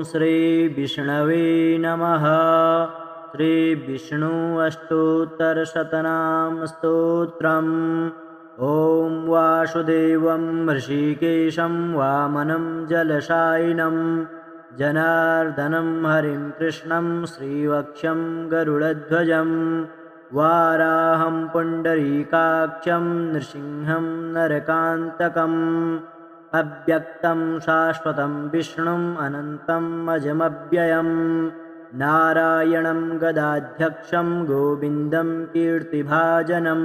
श्री विष्णवे नमः। श्री विष्णु अष्टोत्तरशतनाम स्तोत्रम्। ॐ वासुदेवं ऋषिकेशं वामनं जलशायिनं जनार्दनं हरिं कृष्णं श्रीवक्षं गरुडध्वजं वाराहं पुण्डरीकाक्षं नृसिंहं नरकान्तकम् अव्यक्तं शाश्वतं विष्णुम् अनन्तम् अजमव्ययम् नारायणं गदाध्यक्षं गोविन्दं कीर्तिभाजनं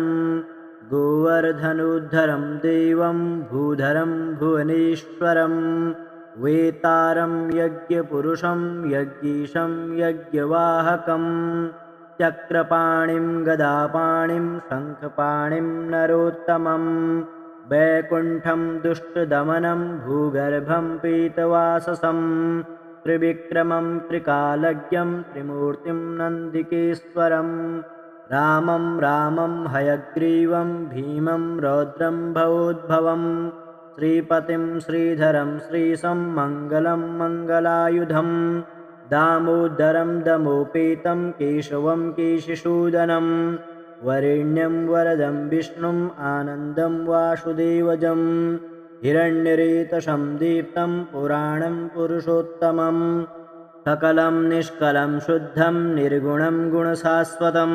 गोवर्धनोद्धरं देवं भूधरं भुवनेश्वरं वेतारं यज्ञपुरुषं यज्ञीशं यज्ञवाहकं चक्रपाणिं गदापाणिं शङ्खपाणिं नरोत्तमं वैकुण्ठं दुष्टदमनं भूगर्भं पीतवाससं त्रिविक्रमं त्रिकालज्ञं त्रिमूर्तिं नन्दिकेश्वरं रामं हयग्रीवं भीमं रौद्रं भवोद्भवं श्रीपतिं श्रीधरं श्रीशं मङ्गलं मङ्गलायुधं दामोदरं दमोपेतं केशवं केशिसूदनं वरेण्यं वरदं विष्णुम् आनन्दं वासुदेवजं हिरण्यरेतसं दीप्तं पुराणं पुरुषोत्तमं सकलं निष्कलं शुद्धं निर्गुणं गुणशाश्वतं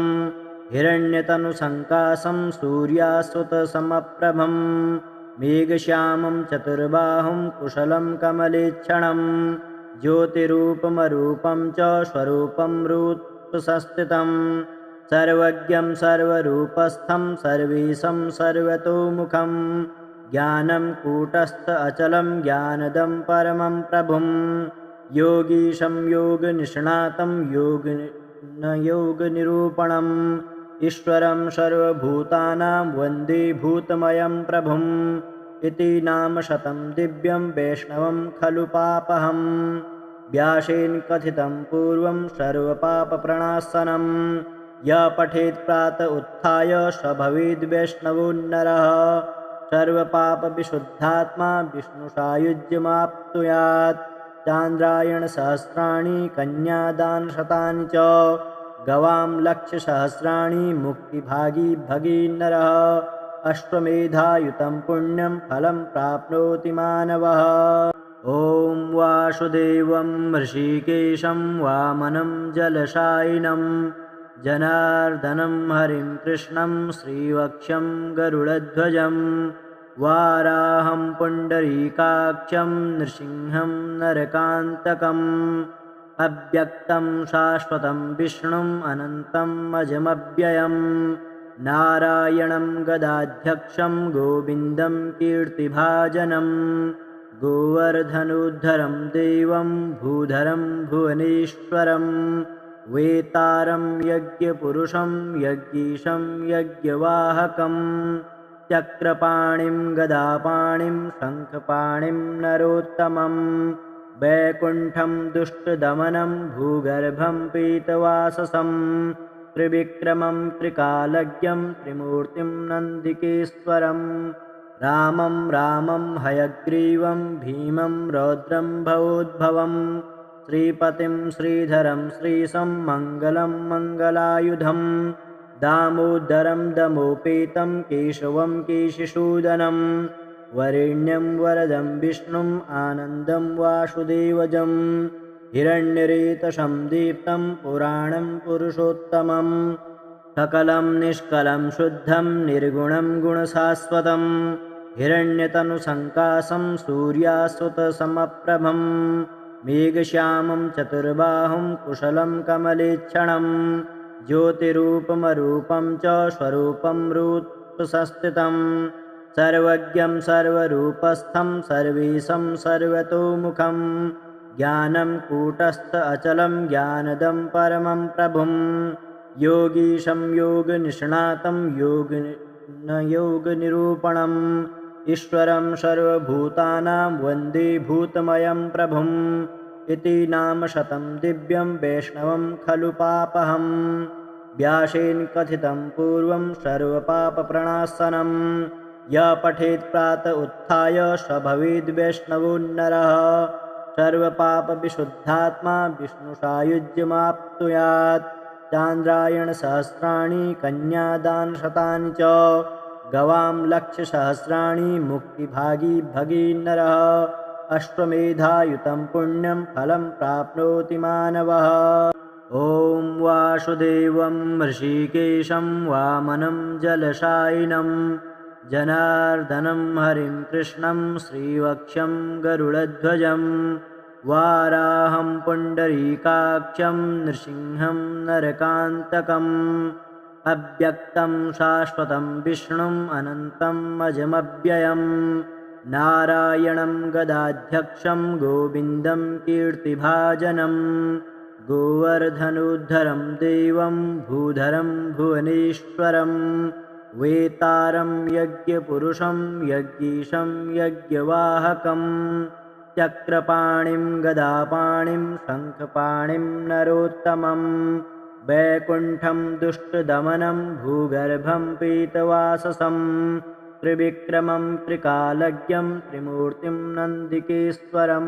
हिरण्यतनुसङ्काशं सूर्याश्वतसमप्रभं मेघश्यामं चतुर्बाहुं कुशलं कमलेक्षणं ज्योतिरूपमरूपं च स्वरूपं रूपसंस्थितं सर्वज्ञं सर्वरूपस्थं सर्वेशं सर्वतोमुखं ज्ञानं कूटस्थ अचलं ज्ञानदं परमं प्रभुं योगीशं योगनिष्णातं योगनिरूपणम् ईश्वरं सर्वभूतानां वन्दे भूतमयं प्रभुम् इति नामशतं दिव्यं वैष्णवं खलु पापहं व्यासेन कथितं पूर्वं सर्वपापप्रणाशनं यः पठेत् प्रातः उत्थाय स भवेद् वैष्णवो नरः सर्वपापविशुद्धात्मा विष्णुसायुज्यमाप्नुयात् चान्द्रायणसहस्राणि कन्यादानशतानि च गवां लक्षसहस्राणि मुक्तिभागी भगी नरः अश्वमेधायुतं पुण्यं फलं प्राप्नोति मानवः। ॐ वासुदेवं ऋषिकेशं वामनं जलशायिनं जनार्दनं हरिं कृष्णं श्रीवक्षं गरुडध्वजं वाराहं पुण्डरीकाक्षं नृसिंहं नरकान्तकम् अव्यक्तं शाश्वतं विष्णुम् अनन्तम् अजमव्ययम् नारायणं गदाध्यक्षं गोविन्दं कीर्तिभाजनं गोवर्धनोद्धरं देवं भूधरं भुवनेश्वरं वेतारं यज्ञपुरुषं यज्ञीशं यज्ञवाहकं चक्रपाणिं गदापाणिं शङ्खपाणिं नरोत्तमं वैकुण्ठं दुष्टदमनं भूगर्भं पीतवाससं त्रिविक्रमं त्रिकालज्ञं त्रिमूर्तिं नन्दिकेश्वरं रामं हयग्रीवं भीमं रौद्रं भवोद्भवं श्रीपतिं श्रीधरं श्रीशं मङ्गलं मङ्गलायुधं दामोदरं दमोपेतं केशवं केशिसूदनं वरेण्यं वरदं विष्णुम् आनन्दं वासुदेवजं हिरण्यरेतसं दीप्तं पुराणं पुरुषोत्तमं सकलं निष्कलं शुद्धं निर्गुणं गुणशाश्वतं हिरण्यतनुसङ्काशं सूर्याश्वतसमप्रभं मेघश्यामं चतुर्बाहुं कुशलं कमलेक्षणं ज्योतिरूपमरूपं च स्वरूपं रूपसंस्थितं सर्वज्ञं सर्वरूपस्थं सर्वेशं सर्वतोमुखं ज्ञानं कूटस्थ अचलं ज्ञानदं परमं प्रभुं योगीशं योगनिष्णातं योगनिरूपणम् ईश्वरं सर्वभूतानां वन्दे भूतमयं प्रभुम् इति नामशतं दिव्यं वैष्णवं खलु पापहं व्यासेन कथितं पूर्वं सर्वपापप्रणाशनं यः पठेत् प्रातः उत्थाय स भवेद् वैष्णवो नरः सर्वपापविशुद्धात्मा विष्णुसायुज्यमाप्नुयात् चान्द्रायणसहस्राणि कन्यादानशतानि च गवां लक्षसहस्राणि मुक्तिभागी भगीनरः अश्वमेधायुतं पुण्यं फलं प्राप्नोति मानवः। ॐ वासुदेवं ऋषिकेशं वामनं जलशायिनं जनार्दनं हरिं कृष्णं श्रीवक्षं गरुडध्वजं वाराहं पुण्डरीकाक्षं नृसिंहं नरकान्तकम् अव्यक्तं शाश्वतं विष्णुम् अनन्तम् अजमव्ययम् नारायणं गदाध्यक्षं गोविन्दं कीर्तिभाजनं गोवर्धनोद्धरं देवं भूधरं भुवनेश्वरं वेतारं यज्ञपुरुषं यज्ञीशं यज्ञवाहकं चक्रपाणिं गदापाणिं शङ्खपाणिं नरोत्तमं वैकुण्ठं दुष्टदमनं भूगर्भं पीतवाससं त्रिविक्रमं त्रिकालज्ञं त्रिमूर्तिं नन्दिकेश्वरं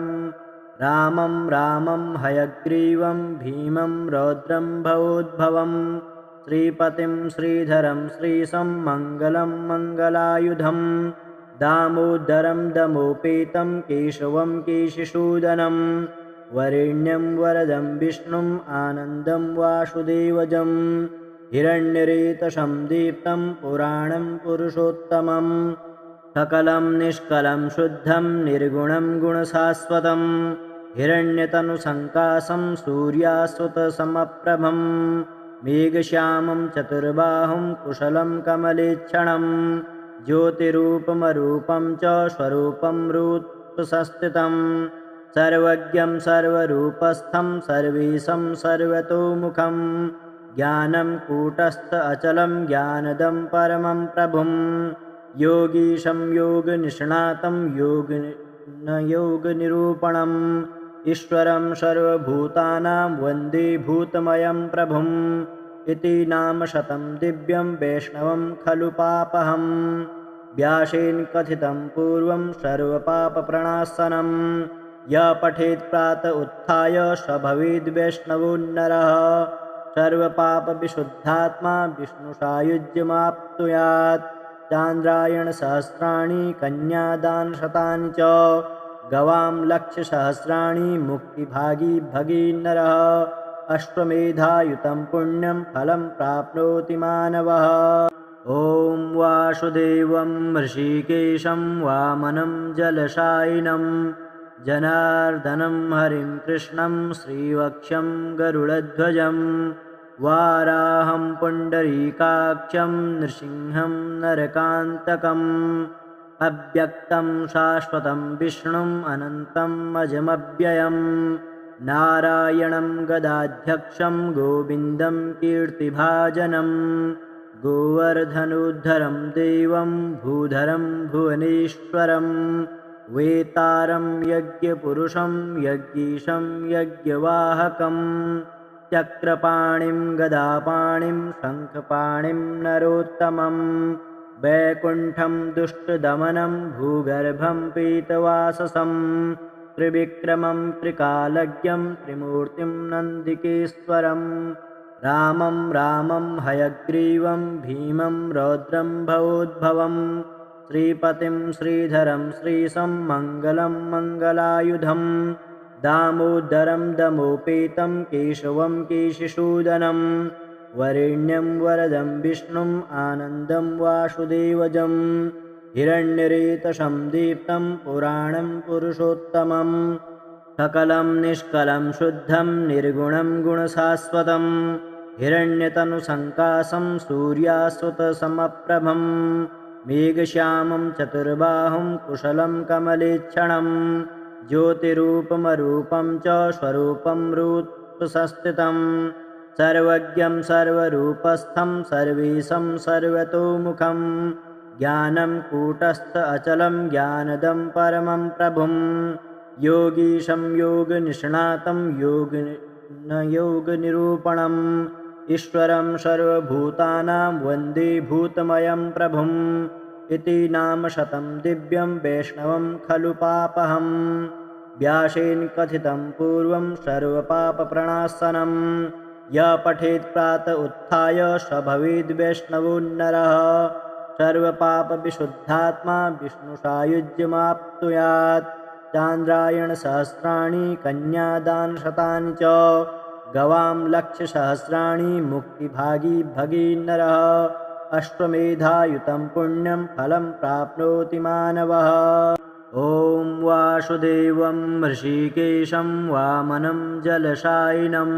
रामं हयग्रीवं भीमं रौद्रं भवोद्भवं श्रीपतिं श्रीधरं श्रीशं मङ्गलं मङ्गलायुधं दामोदरं दमोपेतं केशवं केशिसूदनं वरेण्यं वरदं विष्णुम् आनन्दं वासुदेवजं हिरण्यरेतसं दीप्तं पुराणं पुरुषोत्तमं सकलं निष्कलं शुद्धं निर्गुणं गुणशाश्वतं हिरण्यतनुसङ्काशं सूर्याश्वतसमप्रभं मेघश्यामं चतुर्बाहुं कुशलं कमलेक्षणं ज्योतिरूपमरूपं च स्वरूपं रूपसंस्थितं सर्वज्ञं सर्वरूपस्थं सर्वेशं सर्वतोमुखं ज्ञानं कूटस्थ अचलं ज्ञानदं परमं प्रभुं योगीशं योगनिष्णातं योगनिरूपणम् ईश्वरं सर्वभूतानां वन्दे भूतमयं प्रभुम् इति नामशतं दिव्यं वैष्णवं खलु पापहम् व्यासेन कथितं पूर्वं सर्वपापप्रणाशनं यः पठेत् प्रातः उत्थाय स भवेद् वैष्णवो नरः सर्वपापविशुद्धात्मा विष्णुसायुज्यमाप्नुयात् चान्द्रायणसहस्राणि कन्यादानशतानि च गवां लक्षसहस्राणि मुक्तिभागी भगीनरः अश्वमेधायुतं पुण्यं फलं प्राप्नोति मानवः। ॐ वासुदेवं ऋषिकेशं वामनं जलशायिनं जनार्दनं हरिं कृष्णं श्रीवक्षं गरुडध्वजं वाराहं पुण्डरीकाक्षं नृसिंहं नरकान्तकम् अव्यक्तं शाश्वतं विष्णुम् अनन्तम् अजमव्ययम् नारायणं गदाध्यक्षं गोविन्दं कीर्तिभाजनं गोवर्धनोद्धरं देवं भूधरं भुवनेश्वरं वेतारं यज्ञपुरुषं यज्ञीशं यज्ञवाहकं चक्रपाणिं गदापाणिं शङ्खपाणिं नरोत्तमं वैकुण्ठं दुष्टदमनं भूगर्भं पीतवाससं त्रिविक्रमं त्रिकालज्ञं त्रिमूर्तिं नन्दिकेश्वरं रामं हयग्रीवं भीमं रौद्रं भवोद्भवं श्रीपतिं श्रीधरं श्रीशं मङ्गलं मङ्गलायुधं दामोदरं दमोपेतं केशवं केशिसूदनं वरेण्यं वरदं विष्णुम् आनन्दं वासुदेवजं हिरण्यरेतसं दीप्तं पुराणं पुरुषोत्तमं सकलं निष्कलं शुद्धं निर्गुणं गुणशाश्वतं हिरण्यतनुसङ्काशं सूर्याश्वतसमप्रभं मेघश्यामं चतुर्बाहुं कुशलं कमलेक्षणं ज्योतिरूपमरूपं च स्वरूपं रूपसंस्थितं सर्वज्ञं सर्वरूपस्थं सर्वेशं सर्वतोमुखं ज्ञानं कूटस्थ अचलं ज्ञानदं परमं प्रभुं योगीशं योगनिष्णातं योगनिरूपणम् ईश्वरं सर्वभूतानां वन्दे भूतमयं प्रभुम् इति नामशतं दिव्यं वैष्णवं खलु पापहम् व्यासेन कथितं पूर्वं सर्वपापप्रणाशनं य पठेत् प्रात उत्थाय स भवेद्वैष्णवो नरः सर्वपापविशुद्धात्मा विष्णुसायुज्यमाप्नुयात् चान्द्रायणसहस्राणि कन्यादानशतानि च गवां लक्षसहस्राणि मुक्तिभागी भगी नरः अश्वमेधायुतं पुण्यं फलं प्राप्नोति मानवः। ॐ वासुदेवं ऋषिकेशं वामनं जलशायिनं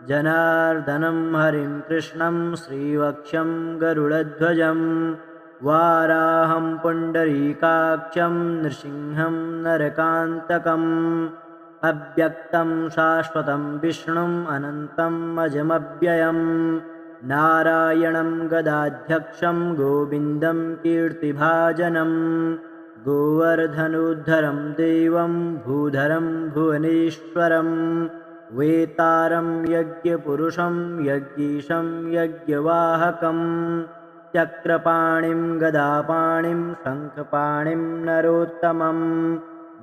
जनार्दनं हरिं कृष्णं श्रीवक्ष्यं गरुडध्वजं वाराहं पुण्डरीकाक्षं नृसिंहं नरकान्तकम् अव्यक्तं शाश्वतं विष्णुम् अनन्तम् अजमव्ययम् नारायणं गदाध्यक्षं गोविन्दं कीर्तिभाजनं गोवर्धनोद्धरं देवं भूधरं भुवनेश्वरं वेतारं यज्ञपुरुषं यज्ञीशं यज्ञवाहकं चक्रपाणिं गदापाणिं शङ्खपाणिं नरोत्तमं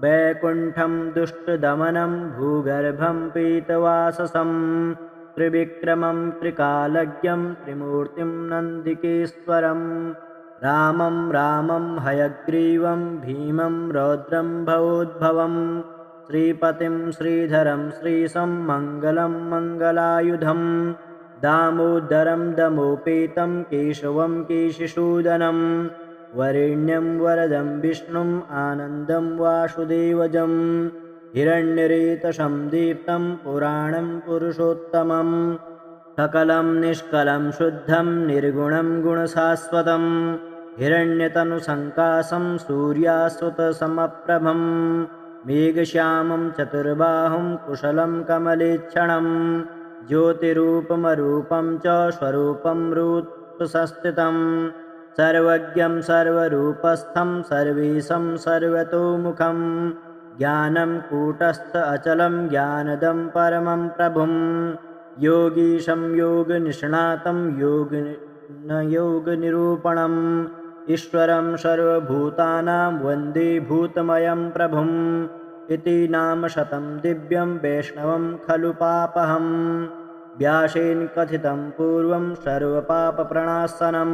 वैकुण्ठं दुष्टदमनं भूगर्भं पीतवाससं त्रिविक्रमं त्रिकालज्ञं त्रिमूर्तिं नन्दिकेश्वरं रामं हयग्रीवं भीमं रौद्रं भवोद्भवं श्रीपतिं श्रीधरं श्रीशं मङ्गलं मङ्गलायुधं दामोदरं दमोपेतं केशवं केशिसूदनं वरेण्यं वरदं विष्णुम् आनन्दं वासुदेवजं हिरण्यरेतसं दीप्तं पुराणं पुरुषोत्तमं सकलं निष्कलं शुद्धं निर्गुणं गुणशाश्वतं हिरण्यतनुसङ्काशं सूर्याश्वतसमप्रभं मेघश्यामं चतुर्बाहुं कुशलं कमलेक्षणं ज्योतिरूपमरूपं च स्वरूपं रूपसंस्थितं सर्वज्ञं सर्वरूपस्थं सर्वेशं सर्वतोमुखं ज्ञानं कूटस्थ अचलं ज्ञानदं परमं प्रभुं योगीशं योगनिष्णातं योगनिरूपणम् ईश्वरं सर्वभूतानां वन्दे भूतमयं प्रभुम् इति नामशतं दिव्यं वैष्णवं खलु पापहम् व्यासेन कथितं पूर्वं सर्वपापप्रणाशनं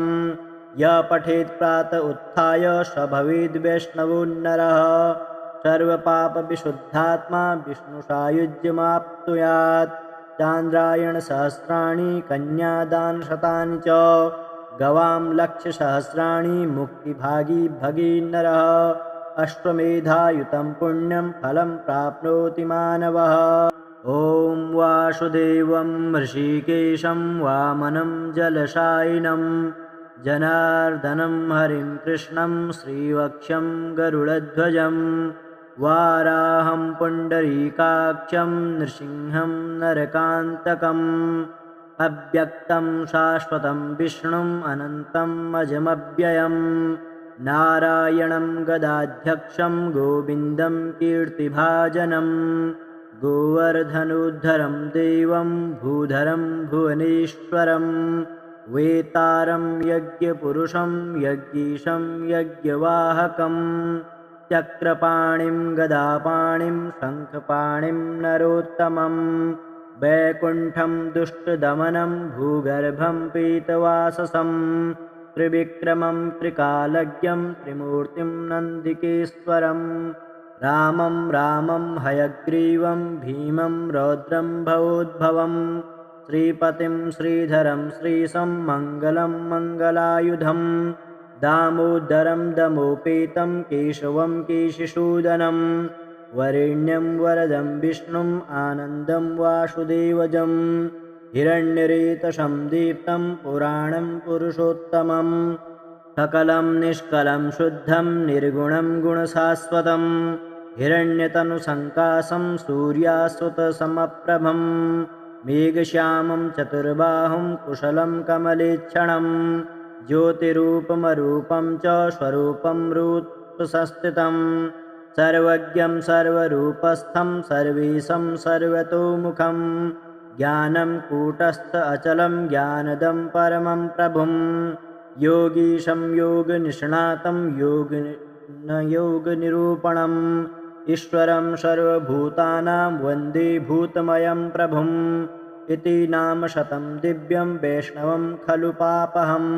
य पठेत् प्रात उत्थाय स भवेद्वैष्णवो नरः सर्वपापविशुद्धात्मा विष्णुसायुज्यमाप्नुयात् चान्द्रायणसहस्राणि कन्यादानशतानि च गवां लक्षसहस्राणि मुक्तिभागी भगी नरः अश्वमेधायुतं पुण्यं फलं प्राप्नोति मानवः। ॐ वासुदेवं ऋषिकेशं वामनं जलशायिनं जनार्दनं हरिं कृष्णं श्रीवक्ष्यं गरुडध्वजं वाराहं पुण्डरीकाक्षं नृसिंहं नरकान्तकम् अव्यक्तं शाश्वतं विष्णुम् अनन्तम् अजमव्ययम् नारायणं गदाध्यक्षं गोविन्दं कीर्तिभाजनं गोवर्धनोद्धरं देवं भूधरं भुवनेश्वरं वेतारं यज्ञपुरुषं यज्ञीशं यज्ञवाहकं चक्रपाणिं गदापाणिं शङ्खपाणिं नरोत्तमं वैकुण्ठं दुष्टदमनं भूगर्भं पीतवाससं त्रिविक्रमं त्रिकालज्ञं त्रिमूर्तिं नन्दिकेश्वरं रामं हयग्रीवं भीमं रौद्रं भवोद्भवं श्रीपतिं श्रीधरं श्रीशं मङ्गलं मङ्गलायुधं दामोदरं दमोपेतं केशवं केशिसूदनं वरेण्यं वरदं विष्णुम् आनन्दं वासुदेवजं हिरण्यरेतसं दीप्तं पुराणं पुरुषोत्तमं सकलं निष्कलं शुद्धं निर्गुणं गुणशाश्वतं हिरण्यतनुसङ्काशं सूर्याश्वतसमप्रभं मेघश्यामं चतुर्बाहुं कुशलं कमलेक्षणं ज्योतिरूपमरूपं च स्वरूपं रूपसंस्थितं सर्वज्ञं सर्वरूपस्थं सर्वेशं सर्वतोमुखं ज्ञानं कूटस्थ अचलं ज्ञानदं परमं प्रभुं योगीशं योगनिष्णातं योगनिरूपणम् ईश्वरं सर्वभूतानां वन्दे भूतमयं प्रभुम् इति नामशतं दिव्यं वैष्णवं खलु पापहम्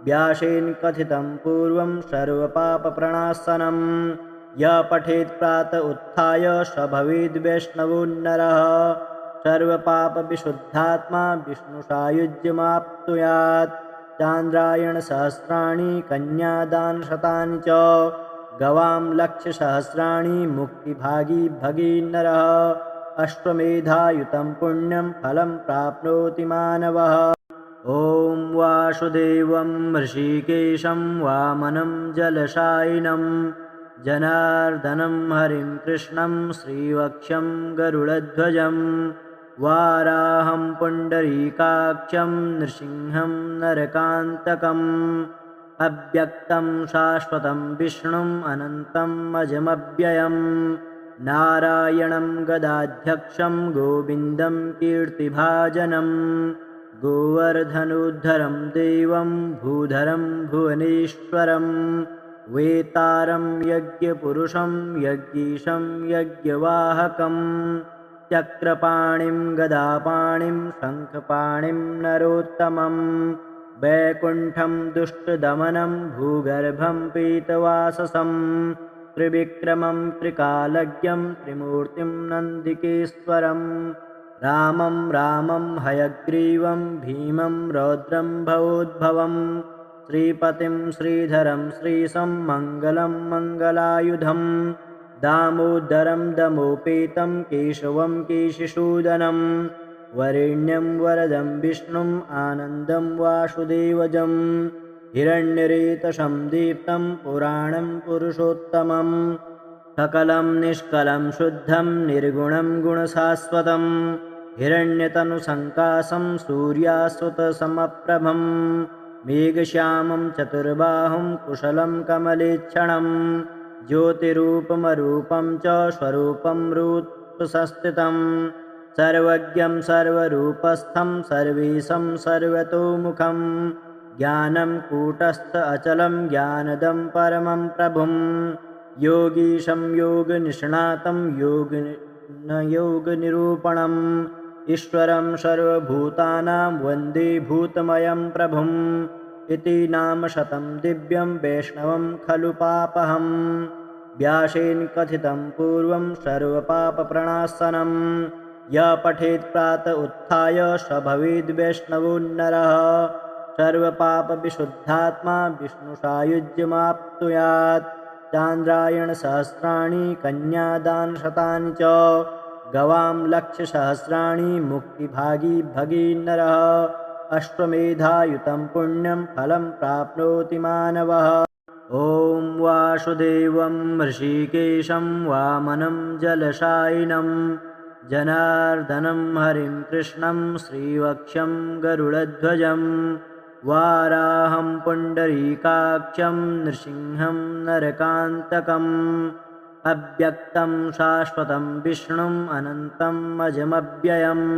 व्यासेन कथितं पूर्वं सर्वपापप्रणाशनं यः पठेत् प्रात उत्थाय स भवेद् वैष्णवो नरः सर्वपापविशुद्धात्मा विष्णुसायुज्यमाप्नुयात् चान्द्रायणसहस्राणि कन्यादानशतानि च गवां लक्षसहस्राणि मुक्तिभागी भगी नरः अश्वमेधायुतं पुण्यं फलं प्राप्नोति मानवः ॐ वासुदेवं ऋषिकेशं वामनं जलशायिनं जनार्दनं हरिं कृष्णं श्रीवक्ष्यं गरुडध्वजं वाराहं पुण्डरीकाक्षं नृसिंहं नरकान्तकम् अव्यक्तं शाश्वतं विष्णुम् अनन्तम् अजमव्ययम् नारायणं गदाध्यक्षं गोविन्दं कीर्तिभाजनं गोवर्धनोद्धरं देवं भूधरं भुवनेश्वरं वेतारं यज्ञपुरुषं यज्ञीशं यज्ञवाहकं चक्रपाणिं गदापाणिं शङ्खपाणिं नरोत्तमं वैकुण्ठं दुष्टदमनं भूगर्भं पीतवाससं त्रिविक्रमं त्रिकालज्ञं त्रिमूर्तिं नन्दिकेश्वरं रामं हयग्रीवं भीमं रौद्रं भवोद्भवं श्रीपतिं श्रीधरं श्रीशं मङ्गलं मङ्गलायुधं दामोदरं दमोपेतं केशवं केशिसूदनं वरेण्यं वरदं विष्णुम् आनन्दं वासुदेवजं हिरण्यरेतसं दीप्तं पुराणं पुरुषोत्तमं सकलं निष्कलं शुद्धं निर्गुणं गुणशाश्वतं हिरण्यतनुसङ्काशं सूर्याश्वतसमप्रभं मेघश्यामं चतुर्बाहुं कुशलं कमलेक्षणं ज्योतिरूपमरूपं च स्वरूपं रूपसंस्थितं सर्वज्ञं सर्वरूपस्थं सर्वेशं सर्वतोमुखं ज्ञानं कूटस्थ अचलं ज्ञानदं परमं प्रभुं योगीशं योगनिष्णातं योगनिरूपणम् ईश्वरं सर्वभूतानां वन्दे भूतमयं प्रभुम् इति नामशतं दिव्यं वैष्णवं खलु पापहम् व्यासेन कथितं पूर्वं सर्वपापप्रणाशनं यः पठेत् प्रात उत्थाय स भवेद् वैष्णवो नरः सर्वपापविशुद्धात्मा विष्णुसायुज्यमाप्नुयात् चान्द्रायणसहस्राणि कन्यादानशतानि च गवां लक्षसहस्राणि मुक्तिभागी भगी नरः अश्वमेधायुतं पुण्यं फलं प्राप्नोति मानवः ॐ वासुदेवं ऋषिकेशं वामनं जलशायिनं जनार्दनं हरिं कृष्णं श्रीवक्ष्यं गरुडध्वजं वाराहं पुण्डरीकाक्षं नृसिंहं नरकान्तकम् अव्यक्तं शाश्वतं विष्णुम् अनन्तम् अजमव्ययम्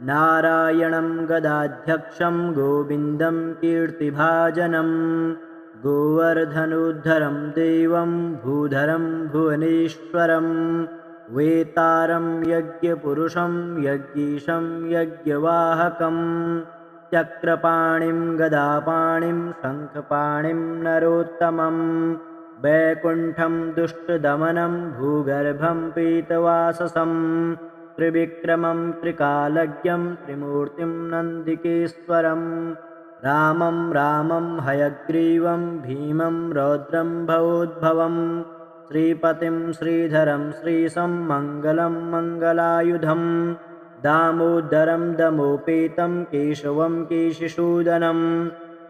नारायणं गदाध्यक्षं गोविन्दं कीर्तिभाजनं गोवर्धनोद्धरं देवं भूधरं भुवनेश्वरं वेतारं यज्ञपुरुषं यज्ञीशं यज्ञवाहकं चक्रपाणिं गदापाणिं शङ्खपाणिं नरोत्तमं वैकुण्ठं दुष्टदमनं भूगर्भं पीतवाससं त्रिविक्रमं त्रिकालज्ञं त्रिमूर्तिं नन्दिकेश्वरं रामं हयग्रीवं भीमं रौद्रं भवोद्भवं श्रीपतिं श्रीधरं श्रीशं मङ्गलं मङ्गलायुधं दामोदरं दमोपेतं केशवं केशिसूदनं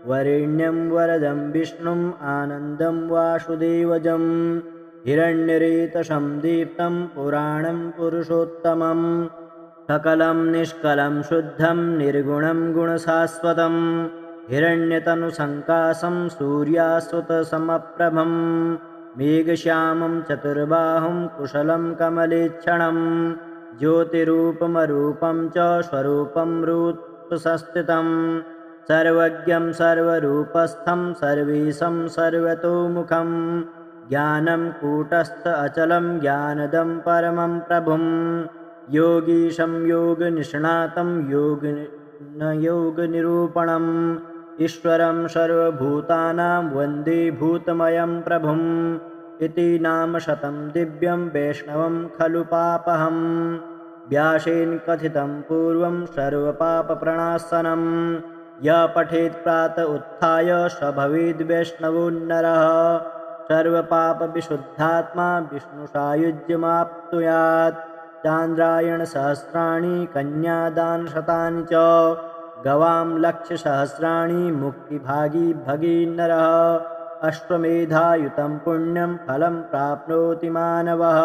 वरेण्यं वरदं विष्णुम् आनन्दं वासुदेवजं हिरण्यरेतसं दीप्तं पुराणं पुरुषोत्तमं सकलं निष्कलं शुद्धं निर्गुणं गुणशाश्वतं हिरण्यतनुसङ्काशं सूर्याश्वतसमप्रभं मेघश्यामं चतुर्बाहुं कुशलं कमलेक्षणं ज्योतिरूपमरूपं च स्वरूपं रूपसंस्थितं सर्वज्ञं सर्वरूपस्थं सर्वेशं सर्वतोमुखं ज्ञानं कूटस्थ अचलं ज्ञानदं परमं प्रभुं योगीशं योगनिष्णातं योगनिरूपणम् ईश्वरं सर्वभूतानां वन्दे भूतमयं प्रभुम् इति नामशतं दिव्यं वैष्णवं खलु पापहम् व्यासेन कथितं पूर्वं सर्वपापप्रणाशनं यः पठेत् प्रातः उत्थाय स भवेद् वैष्णवो नरः सर्वपापविशुद्धात्मा विष्णुसायुज्यमाप्नुयात् चान्द्रायणसहस्राणि कन्यादानशतानि च गवां लक्षसहस्राणि मुक्तिभागी भगी नरः अश्वमेधायुतं पुण्यं फलं प्राप्नोति मानवः।